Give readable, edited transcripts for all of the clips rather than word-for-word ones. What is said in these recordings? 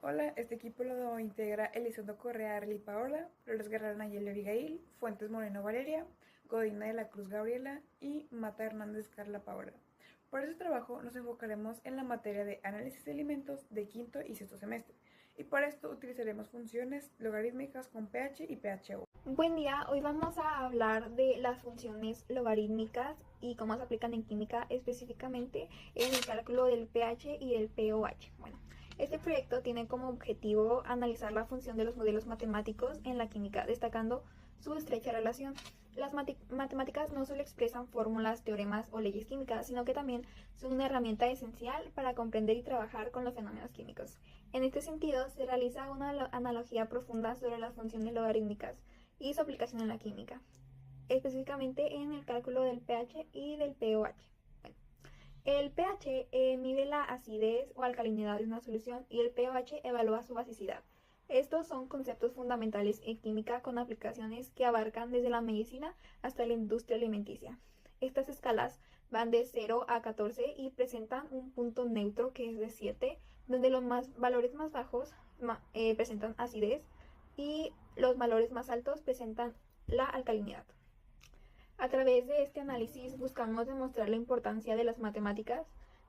Hola, este equipo lo integra Elizondo Correa Arely Paola, Flores Guerrero Nayeli Abigail, Fuentes Moreno Valeria, Godina de la Cruz Gabriela y Mata Hernández Carla Paola. Por ese trabajo nos enfocaremos en la materia de análisis de alimentos de quinto y sexto semestre, y para esto utilizaremos funciones logarítmicas con pH y pHO. Buen día, hoy vamos a hablar de las funciones logarítmicas y cómo se aplican en química, específicamente en el cálculo del pH y del pOH. Bueno, este proyecto tiene como objetivo analizar la función de los modelos matemáticos en la química, destacando su estrecha relación. Las matemáticas no solo expresan fórmulas, teoremas o leyes químicas, sino que también son una herramienta esencial para comprender y trabajar con los fenómenos químicos. En este sentido, se realiza una analogía profunda sobre las funciones logarítmicas y su aplicación en la química, específicamente en el cálculo del pH y del pOH. Bueno, el pH mide la acidez o alcalinidad de una solución y el pOH evalúa su basicidad. Estos son conceptos fundamentales en química con aplicaciones que abarcan desde la medicina hasta la industria alimenticia. Estas escalas van de 0 a 14 y presentan un punto neutro que es de 7, donde los valores más bajos presentan acidez y los valores más altos presentan la alcalinidad. A través de este análisis buscamos demostrar la importancia de las matemáticas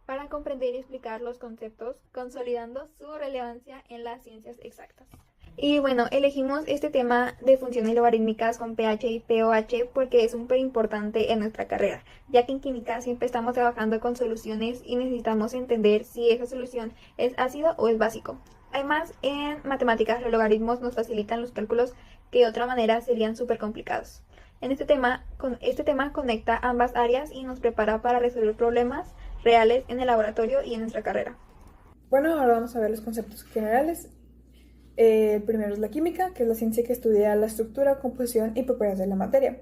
para comprender y explicar los conceptos, consolidando su relevancia en las ciencias exactas. Y bueno, elegimos este tema de funciones logarítmicas con pH y pOH porque es súper importante en nuestra carrera, ya que en química siempre estamos trabajando con soluciones y necesitamos entender si esa solución es ácido o es básico. Además, en matemáticas los logaritmos nos facilitan los cálculos que de otra manera serían súper complicados. Este tema conecta ambas áreas y nos prepara para resolver problemas reales en el laboratorio y en nuestra carrera. Bueno, ahora vamos a ver los conceptos generales. El primero es la química, que es la ciencia que estudia la estructura, composición y propiedades de la materia.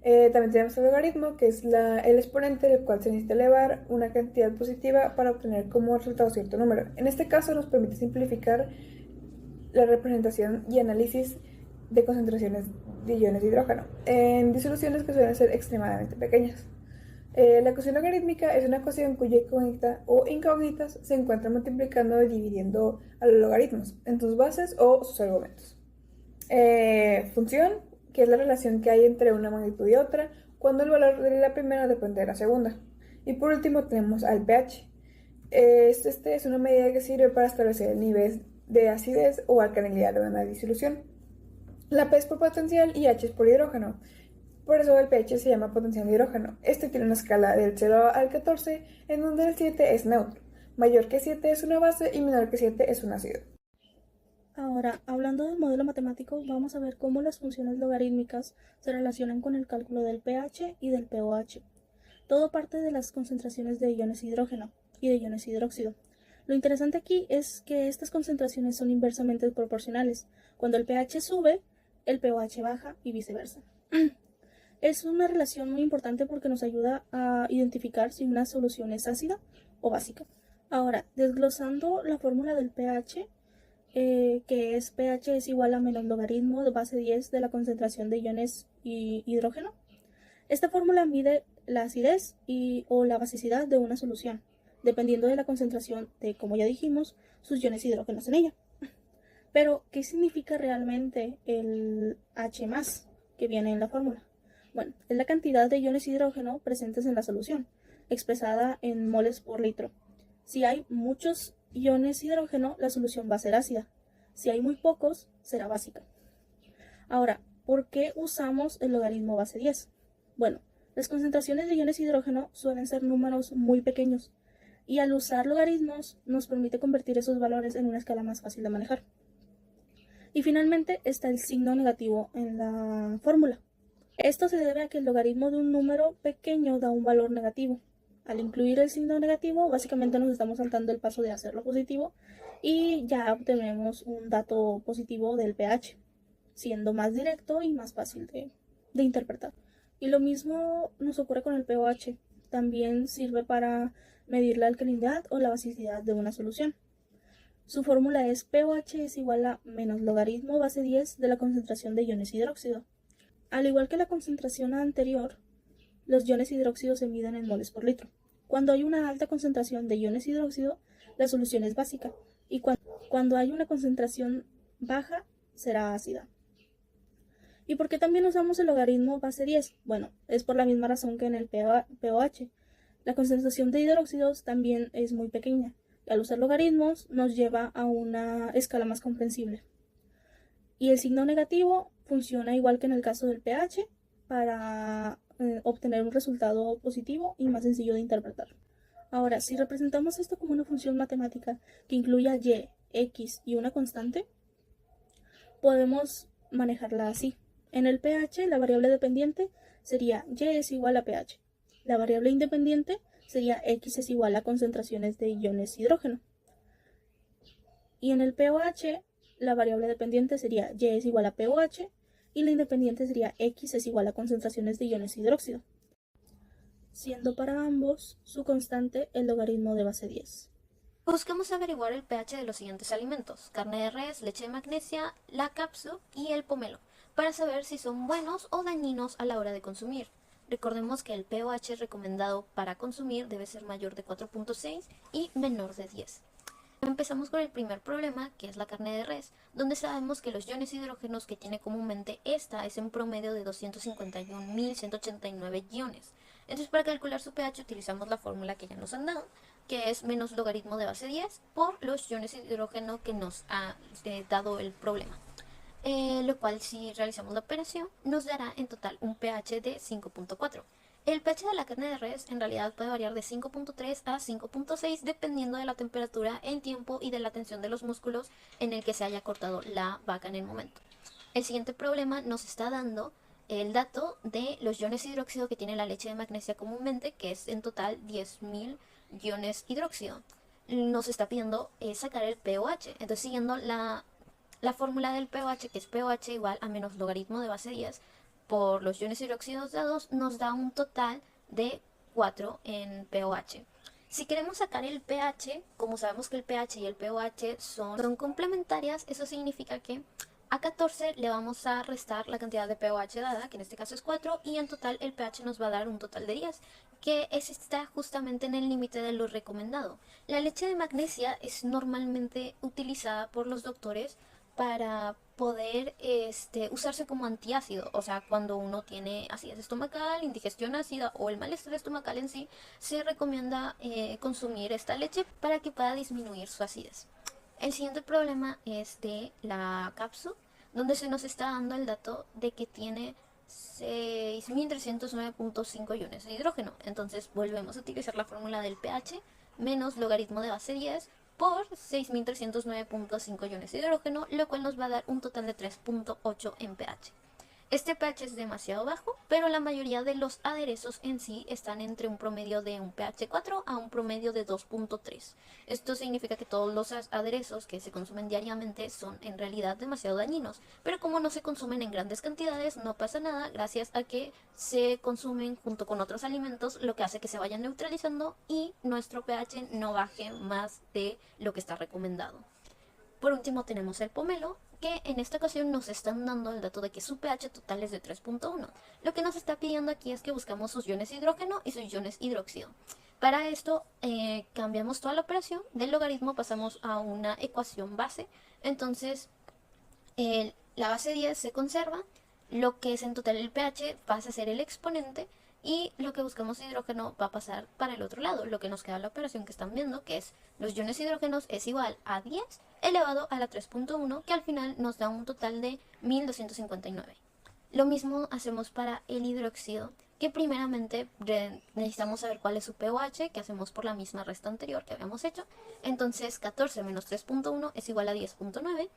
También tenemos el logaritmo, que es el exponente del cual se necesita elevar una cantidad positiva para obtener como resultado cierto número. En este caso nos permite simplificar la representación y análisis de concentraciones de iones de hidrógeno en disoluciones que suelen ser extremadamente pequeñas. La ecuación logarítmica es una ecuación cuya incógnita o incógnitas se encuentran multiplicando y dividiendo a los logaritmos en sus bases o sus argumentos. Función, que es la relación que hay entre una magnitud y otra cuando el valor de la primera depende de la segunda. Y por último tenemos al pH. Este es una medida que sirve para establecer el nivel de acidez o alcalinidad de una disolución. La P es por potencial y H es por hidrógeno. Por eso el pH se llama potencial de hidrógeno. Este tiene una escala del 0 al 14, en donde el 7 es neutro. Mayor que 7 es una base y menor que 7 es un ácido. Ahora, hablando del modelo matemático, vamos a ver cómo las funciones logarítmicas se relacionan con el cálculo del pH y del pOH. Todo parte de las concentraciones de iones hidrógeno y de iones hidróxido. Lo interesante aquí es que estas concentraciones son inversamente proporcionales. Cuando el pH sube, el pOH baja y viceversa. Es una relación muy importante porque nos ayuda a identificar si una solución es ácida o básica. Ahora, desglosando la fórmula del pH, que es pH es igual a menos logaritmo de base 10 de la concentración de iones y hidrógeno. Esta fórmula mide la acidez o la basicidad de una solución, dependiendo de la concentración de, como ya dijimos, sus iones hidrógenos en ella. Pero, ¿qué significa realmente el H+, que viene en la fórmula? Bueno, es la cantidad de iones hidrógeno presentes en la solución, expresada en moles por litro. Si hay muchos iones hidrógeno, la solución va a ser ácida. Si hay muy pocos, será básica. Ahora, ¿por qué usamos el logaritmo base 10? Bueno, las concentraciones de iones hidrógeno suelen ser números muy pequeños, y al usar logaritmos nos permite convertir esos valores en una escala más fácil de manejar. Y finalmente está el signo negativo en la fórmula. Esto se debe a que el logaritmo de un número pequeño da un valor negativo. Al incluir el signo negativo, básicamente nos estamos saltando el paso de hacerlo positivo y ya obtenemos un dato positivo del pH, siendo más directo y más fácil de interpretar. Y lo mismo nos ocurre con el pOH. También sirve para medir la alcalinidad o la basicidad de una solución. Su fórmula es pOH es igual a menos logaritmo base 10 de la concentración de iones hidróxido. Al igual que la concentración anterior, los iones hidróxido se miden en moles por litro. Cuando hay una alta concentración de iones hidróxido, la solución es básica y cuando hay una concentración baja será ácida. ¿Y por qué también usamos el logaritmo base 10? Bueno, es por la misma razón que en el pOH. La concentración de hidróxidos también es muy pequeña, y al usar logaritmos nos lleva a una escala más comprensible. Y el signo negativo funciona igual que en el caso del pH para obtener un resultado positivo y más sencillo de interpretar. Ahora, si representamos esto como una función matemática que incluya y, x y una constante, podemos manejarla así. En el pH, la variable dependiente sería y es igual a pH. La variable independiente sería x es igual a concentraciones de iones hidrógeno. Y en el pOH, la variable dependiente sería y es igual a pOH y la independiente sería x es igual a concentraciones de iones hidróxido, siendo para ambos su constante el logaritmo de base 10. Buscamos averiguar el pH de los siguientes alimentos: carne de res, leche de magnesia, la cápsula y el pomelo, para saber si son buenos o dañinos a la hora de consumir. Recordemos que el pOH recomendado para consumir debe ser mayor de 4.6 y menor de 10. Empezamos con el primer problema, que es la carne de res, donde sabemos que los iones hidrógenos que tiene comúnmente esta es en promedio de 251.189 iones. Entonces, para calcular su pH utilizamos la fórmula que ya nos han dado, que es menos logaritmo de base 10 por los iones hidrógeno que nos ha dado el problema. Lo cual, si realizamos la operación, nos dará en total un pH de 5.4. El pH de la carne de res en realidad puede variar de 5.3 a 5.6 dependiendo de la temperatura, el tiempo y de la tensión de los músculos en el que se haya cortado la vaca en el momento. El siguiente problema nos está dando el dato de los iones hidróxido que tiene la leche de magnesia comúnmente, que es en total 10.000 iones hidróxido. Nos está pidiendo sacar el pOH. Entonces, siguiendo la fórmula del pOH, que es pOH igual a menos logaritmo de base 10 por los iones hidróxidos dados, nos da un total de 4 en pOH. Si queremos sacar el pH, como sabemos que el pH y el pOH son complementarias, eso significa que a 14 le vamos a restar la cantidad de pOH dada, que en este caso es 4, y en total el pH nos va a dar un total de 10, que está justamente en el límite de lo recomendado. La leche de magnesia es normalmente utilizada por los doctores para poder usarse como antiácido. O sea, cuando uno tiene acidez estomacal, indigestión ácida o el malestar estomacal en sí, se recomienda consumir esta leche para que pueda disminuir su acidez. El siguiente problema es de la cápsula, donde se nos está dando el dato de que tiene 6.309.5 iones de hidrógeno. Entonces volvemos a utilizar la fórmula del pH menos logaritmo de base 10 por 6.309.5 iones de hidrógeno, lo cual nos va a dar un total de 3.8 en pH. Este pH es demasiado bajo, pero la mayoría de los aderezos en sí están entre un promedio de un pH 4 a un promedio de 2.3. Esto significa que todos los aderezos que se consumen diariamente son en realidad demasiado dañinos, pero como no se consumen en grandes cantidades, no pasa nada gracias a que se consumen junto con otros alimentos, lo que hace que se vayan neutralizando y nuestro pH no baje más de lo que está recomendado. Por último tenemos el pomelo, que en esta ocasión nos están dando el dato de que su pH total es de 3.1. Lo que nos está pidiendo aquí es que buscamos sus iones hidrógeno y sus iones hidróxido. Para esto cambiamos toda la operación, del logaritmo pasamos a una ecuación base, entonces la base 10 se conserva, lo que es en total el pH pasa a ser el exponente y lo que buscamos hidrógeno va a pasar para el otro lado, lo que nos queda la operación que están viendo, que es los iones hidrógenos es igual a 10 elevado a la 3.1, que al final nos da un total de 1259. Lo mismo hacemos para el hidróxido, que primeramente necesitamos saber cuál es su pOH, que hacemos por la misma resta anterior que habíamos hecho. Entonces 14 menos 3.1 es igual a 10.9.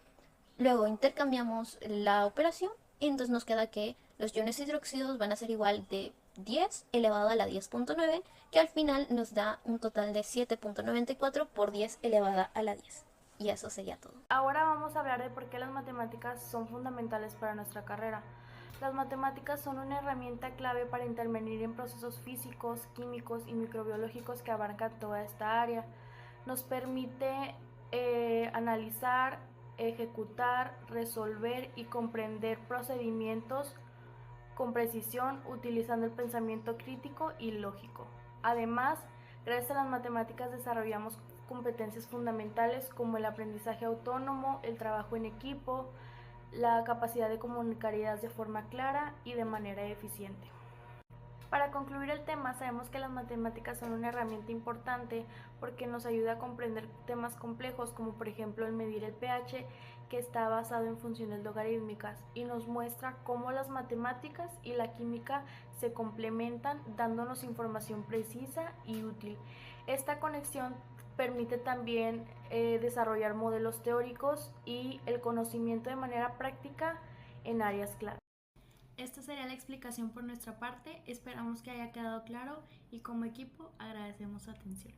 Luego intercambiamos la operación y entonces nos queda que los iones hidróxidos van a ser igual de 10 elevado a la 10.9, que al final nos da un total de 7.94 por 10 elevada a la 10. Y eso sería todo. Ahora vamos a hablar de por qué las matemáticas son fundamentales para nuestra carrera. Las matemáticas son una herramienta clave para intervenir en procesos físicos, químicos y microbiológicos que abarcan toda esta área. Nos permite analizar, ejecutar, resolver y comprender procedimientos con precisión utilizando el pensamiento crítico y lógico. Además, gracias a las matemáticas desarrollamos competencias fundamentales como el aprendizaje autónomo, el trabajo en equipo, la capacidad de comunicar ideas de forma clara y de manera eficiente. Para concluir el tema, sabemos que las matemáticas son una herramienta importante porque nos ayuda a comprender temas complejos como por ejemplo el medir el pH, que está basado en funciones logarítmicas, y nos muestra cómo las matemáticas y la química se complementan dándonos información precisa y útil. Esta conexión permite también desarrollar modelos teóricos y el conocimiento de manera práctica en áreas clave. Esta sería la explicación por nuestra parte, esperamos que haya quedado claro y como equipo agradecemos su atención.